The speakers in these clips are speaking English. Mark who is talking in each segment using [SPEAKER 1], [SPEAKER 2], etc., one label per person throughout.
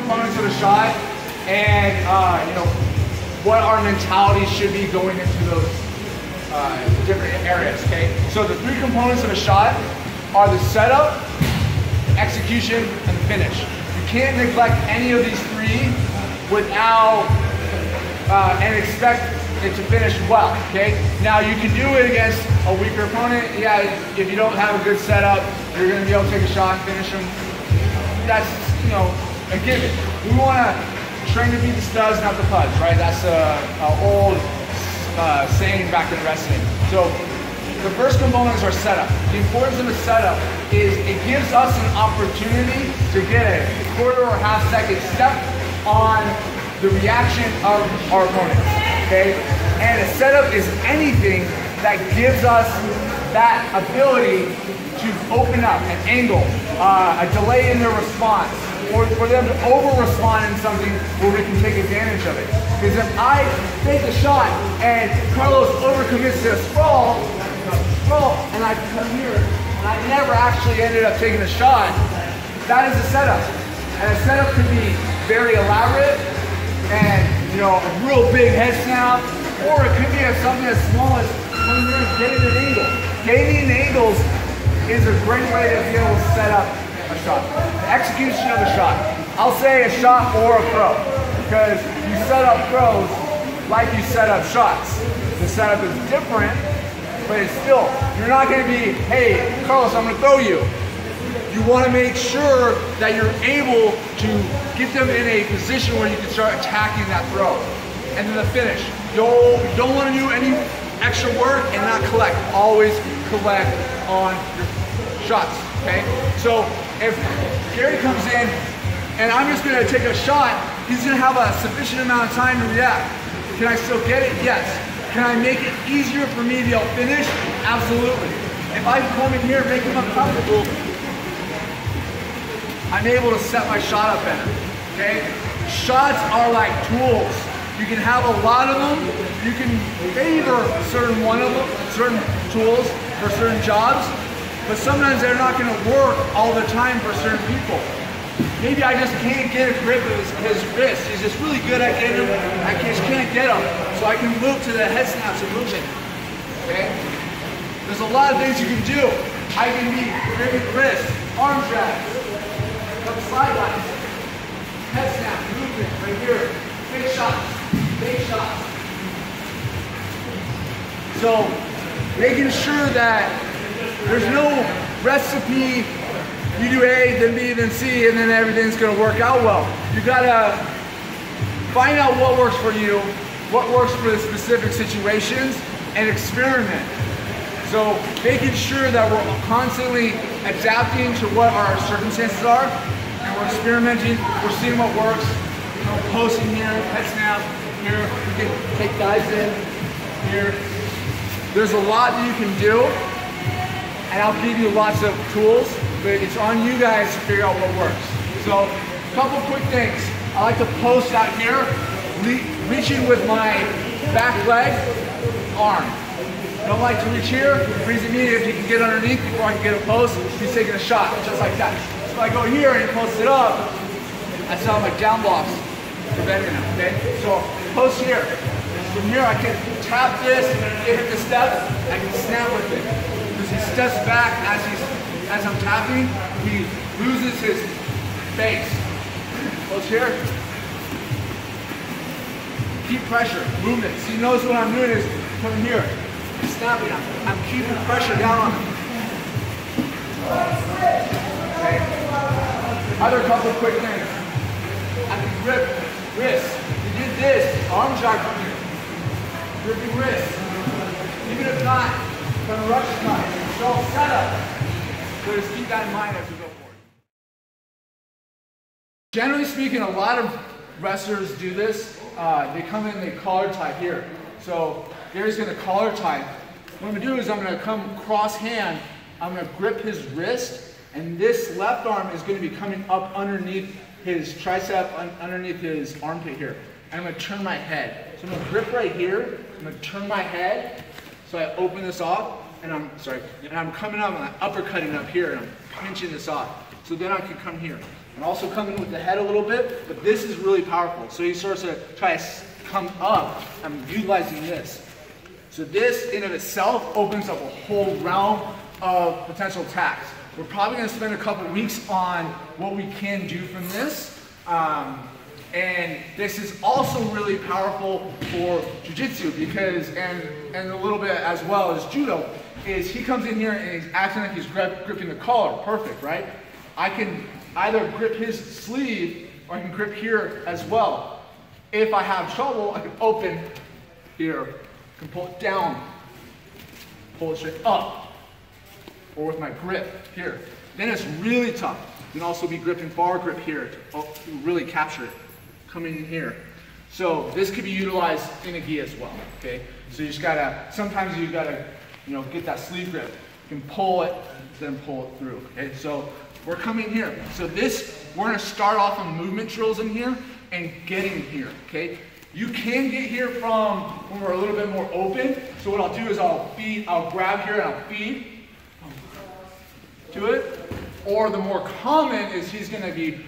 [SPEAKER 1] components of the shot, and you know, what our mentality should be going into those different areas. Okay, so the 3 components of a shot are the setup, execution, and the finish. You can't neglect any of these 3 without and expect it to finish well. Okay, now you can do it against a weaker opponent. Yeah, if you don't have a good setup, you're going to be able to take a shot, finish them. That's, you know, a given. We want to train to beat the studs, not the puds, right? That's an old saying back in wrestling. So the first component is our setup. The importance of a setup is it gives us an opportunity to get a quarter or half-second step on the reaction of our opponents. Okay? And a setup is anything that gives us that ability to open up an angle, a delay in their response, or for them to over-respond in something where we can take advantage of it. Because if I take a shot and Carlos overcommits to a sprawl, and I come here, and I never actually ended up taking a shot, that is a setup. And a setup can be very elaborate, and you know, a real big head snap, or it could be something as small as coming here and getting an angle. Gaining angles is a great way to be able to set up a shot. The execution of a shot. I'll say a shot or a throw, because you set up throws like you set up shots. The setup is different, but it's still, you're not going to be, hey, Carlos, I'm going to throw you. You want to make sure that you're able to get them in a position where you can start attacking that throw. And then the finish. You don't want to do any extra work and not collect. Always collect on your shots, okay? So if Gary comes in and I'm just going to take a shot, he's going to have a sufficient amount of time to react. Can I still get it? Yes. Can I make it easier for me to be able to finish? Absolutely. If I come in here and make him uncomfortable, I'm able to set my shot up better, okay? Shots are like tools. You can have a lot of them. You can favor certain tools for certain jobs, but sometimes they're not going to work all the time for certain people. Maybe I just can't get a grip of his wrist. He's just really good at getting him. I just can't get him. So I can move to the head snaps and movement, okay? There's a lot of things you can do. I can be gripping wrist, arm drags, sidelines, head snap, movement right here, big shots, big shots. So making sure that there's no recipe, you do A, then B, then C, and then everything's gonna work out well. You gotta find out what works for you, what works for the specific situations, and experiment. So making sure that we're constantly adapting to what our circumstances are, and we're experimenting, we're seeing what works. You know, posting here, head snap, here, you can take dives in, here. There's a lot that you can do, and I'll give you lots of tools, but it's on you guys to figure out what works. So, a couple quick things. I like to post out here, reaching with my back leg, arm. Don't like to reach here, reason being if you can get underneath before I can get a post, he's taking a shot, just like that. So if I go here and he posts it up, I sound like down blocks, preventing him, okay? So post here. From here I can tap this, hit the steps, I can snap with it. Because he steps back as I'm tapping, he loses his base. Post here. Keep pressure, movement. So you notice what I'm doing is coming here. Snapping him. I'm keeping pressure down on him. Okay. Other couple quick things. I can grip wrist. You did this, arm jog from here. Gripping wrist. Even if not, from a rush time. It's all set up. So just keep that in mind as we go forward. Generally speaking, a lot of wrestlers do this. They come in, they collar tie here. So Gary's going to collar tie. What I'm going to do is I'm going to come cross hand, I'm going to grip his wrist, and this left arm is going to be coming up underneath his tricep, underneath his armpit here. And I'm going to turn my head. So I'm going to grip right here, I'm going to turn my head, so I open this off, and I'm coming up and I'm uppercutting up here and I'm pinching this off. So then I can come here. I'm also coming with the head a little bit, but this is really powerful. So he starts to try to come up. I'm utilizing this. So this in of itself opens up a whole realm of potential attacks. We're probably going to spend a couple weeks on what we can do from this. And this is also really powerful for jiu-jitsu because, and a little bit as well as judo, is he comes in here and he's acting like he's gripping the collar. Perfect, right? I can either grip his sleeve or I can grip here as well. If I have trouble, I can open here, I can pull it down, pull it straight up, or with my grip here. Then it's really tough. You can also be gripping bar grip here to really capture it. Coming in here. So this could be utilized in a gi as well, okay? So you just gotta, sometimes you gotta, get that sleeve grip. You can pull it, then pull it through, okay? So we're coming here. So this, we're gonna start off on movement drills in here and getting here, okay? You can get here from when we're a little bit more open. So what I'll do is I'll grab here and I'll feed to it. Or the more common is he's gonna be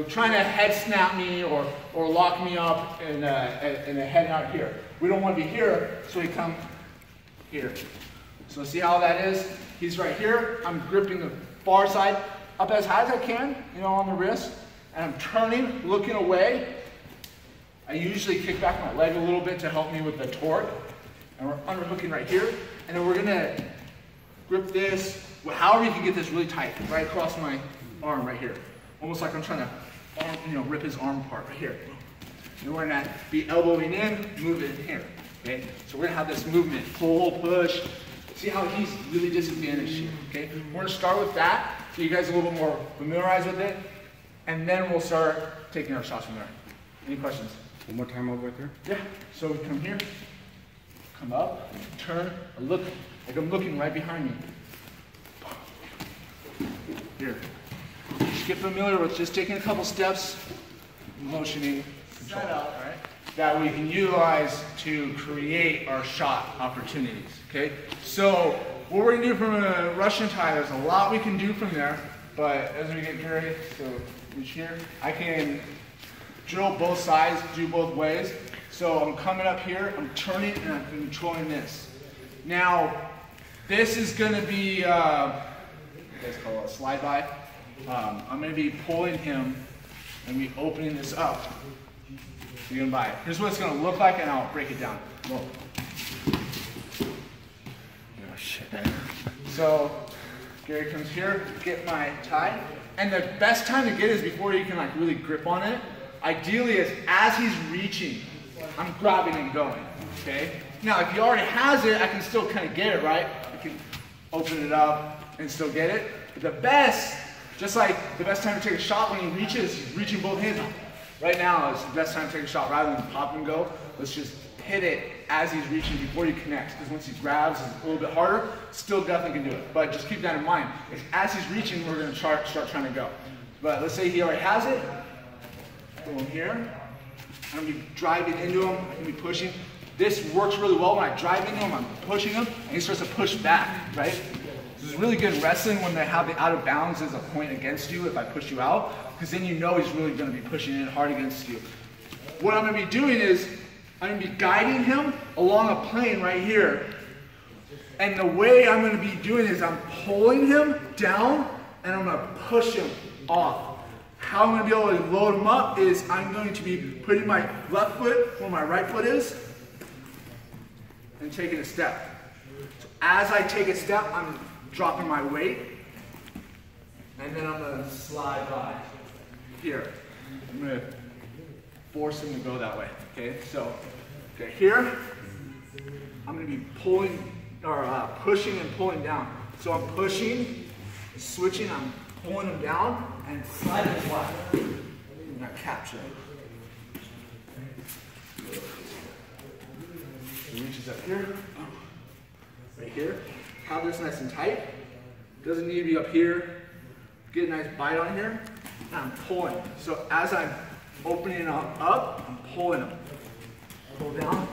[SPEAKER 1] trying to head snap me or lock me up in a head out here. We don't want to be here, so we come here. So see how that is? He's right here. I'm gripping the far side up as high as I can, on the wrist. And I'm turning, looking away. I usually kick back my leg a little bit to help me with the torque. And we're underhooking right here. And then we're going to grip this, however you can get this really tight, right across my arm right here. Almost like I'm trying to, rip his arm apart right here. And we're gonna be elbowing in, moving here. Okay, so we're gonna have this movement, pull, push. See how he's really disadvantaged here. Okay, we're gonna start with that, so you guys are a little bit more familiarized with it, and then we'll start taking our shots from there. Any questions?
[SPEAKER 2] One more time over there.
[SPEAKER 1] Yeah. So we come here, come up, turn, look like I'm looking right behind me. Here. Just get familiar with just taking a couple steps, motioning, setup, right? That we can utilize to create our shot opportunities, okay? So what we're gonna do from a Russian tie, there's a lot we can do from there, but as we get ready, so reach here, I can drill both sides, do both ways. So I'm coming up here, I'm turning, and I'm controlling this. Now, this is gonna be, you guys call it a slide by. I'm going to be pulling him and be opening this up. So you're going to buy it. Here's what it's going to look like, and I'll break it down. Whoa. Oh, shit. So Gary comes here, get my tie, and the best time to get it is before you can really grip on it. Ideally, is as he's reaching, I'm grabbing and going. Okay. Now, if he already has it, I can still kind of get it right. I can open it up and still get it. But the best. Just like the best time to take a shot when he reaches, he's reaching both hands up. Right now is the best time to take a shot rather than pop and go. Let's just hit it as he's reaching before he connects. Because once he grabs, it's a little bit harder. Still definitely can do it. But just keep that in mind. If as he's reaching, we're going to start trying to go. But let's say he already has it. Boom here. I'm going to be driving into him. I'm going to be pushing. This works really well when I drive into him. I'm pushing him, and he starts to push back, right? This is really good in wrestling when they have the out of bounds as a point against you if I push you out, because then you know he's really going to be pushing in hard against you. What I'm going to be doing is I'm going to be guiding him along a plane right here. And the way I'm going to be doing is I'm pulling him down and I'm going to push him off. How I'm going to be able to load him up is I'm going to be putting my left foot where my right foot is and taking a step. So as I take a step, I'm dropping my weight, and then I'm going to slide by here. I'm going to force him to go that way, okay? So, okay, here, I'm going to be pulling, or pushing and pulling down. So I'm pushing, switching, I'm pulling him down, and sliding flat. I'm going to capture it. He reaches up here, right here. Have this nice and tight. Doesn't need to be up here. Get a nice bite on here. And I'm pulling. So as I'm opening up, I'm pulling them. Pull down.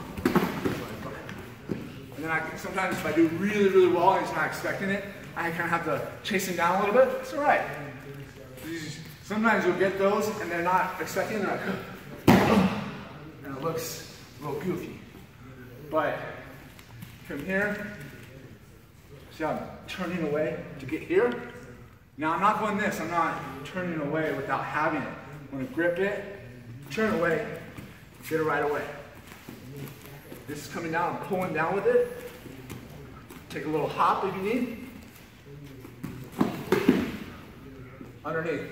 [SPEAKER 1] And then sometimes if I do really, really well and he's not expecting it, I kind of have to chase him down a little bit. It's all right. Sometimes you'll get those and they're not expecting it, and it looks a little goofy. But from here, see how I'm turning away to get here? Now I'm not going this, I'm not turning away without having it. I'm gonna grip it, turn away, get it right away. This is coming down, I'm pulling down with it. Take a little hop if you need. Underneath,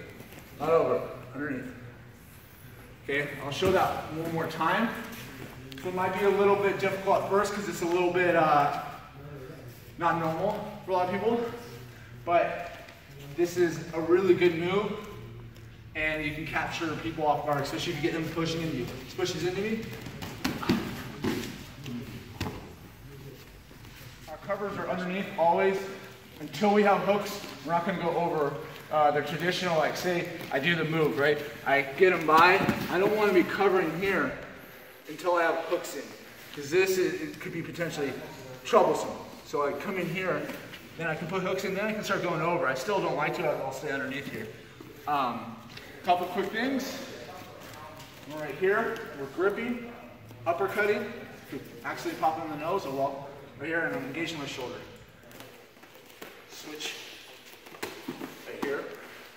[SPEAKER 1] not over, underneath. Okay, I'll show that one more time. So it might be a little bit difficult at first because it's a little bit not normal for a lot of people, but this is a really good move and you can capture people off guard, especially if you get them pushing into you. This pushes into me. Our covers are underneath always. Until we have hooks, we're not going to go over the traditional, like say I do the move, right? I get them by. I don't want to be covering here until I have hooks in, because it could be potentially troublesome. So I come in here, then I can put hooks in, then I can start going over. I still don't like to, I'll stay underneath here. Couple quick things. We're right here, we're gripping, uppercutting, actually popping in the nose, or right here, and I'm engaging my shoulder. Switch right here,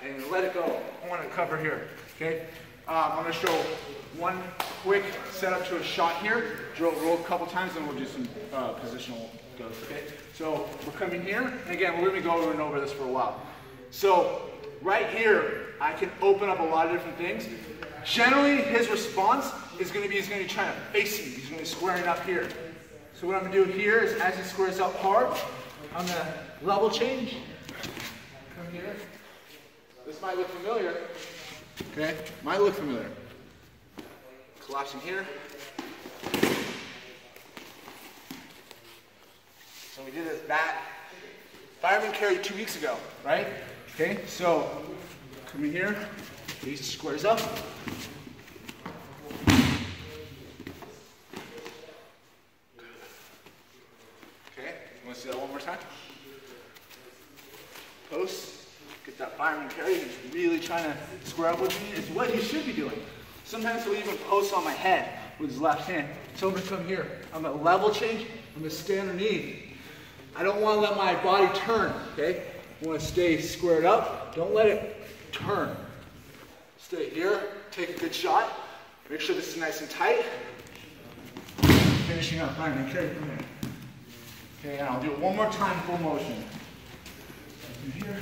[SPEAKER 1] and let it go. I want to cover here, okay? I'm going to show one quick setup to a shot here. Roll a couple times, and we'll do some positional goes, okay? So we're coming here, and again, we're going to go over and over this for a while. So right here, I can open up a lot of different things. Generally, his response is going to be, he's going to be trying to face me. He's going to be squaring up here. So what I'm going to do here is, as he squares up hard, I'm going to level change. Come here. This might look familiar. Okay, might look familiar. Collapsing here. So we did this back. Fireman carried 2 weeks ago, right? Okay, so coming here, he squares up. Okay, you want to see that one more time? Post. Get that fireman carry. He's really trying to square up with me. It's what he should be doing. Sometimes he'll even post on my head with his left hand. So I'm going to come here. I'm going to level change. I'm going to stay underneath. I don't want to let my body turn, okay? I want to stay squared up. Don't let it turn. Stay here. Take a good shot. Make sure this is nice and tight. Finishing up fireman carry from there. Okay, and I'll do it one more time, full motion. From here.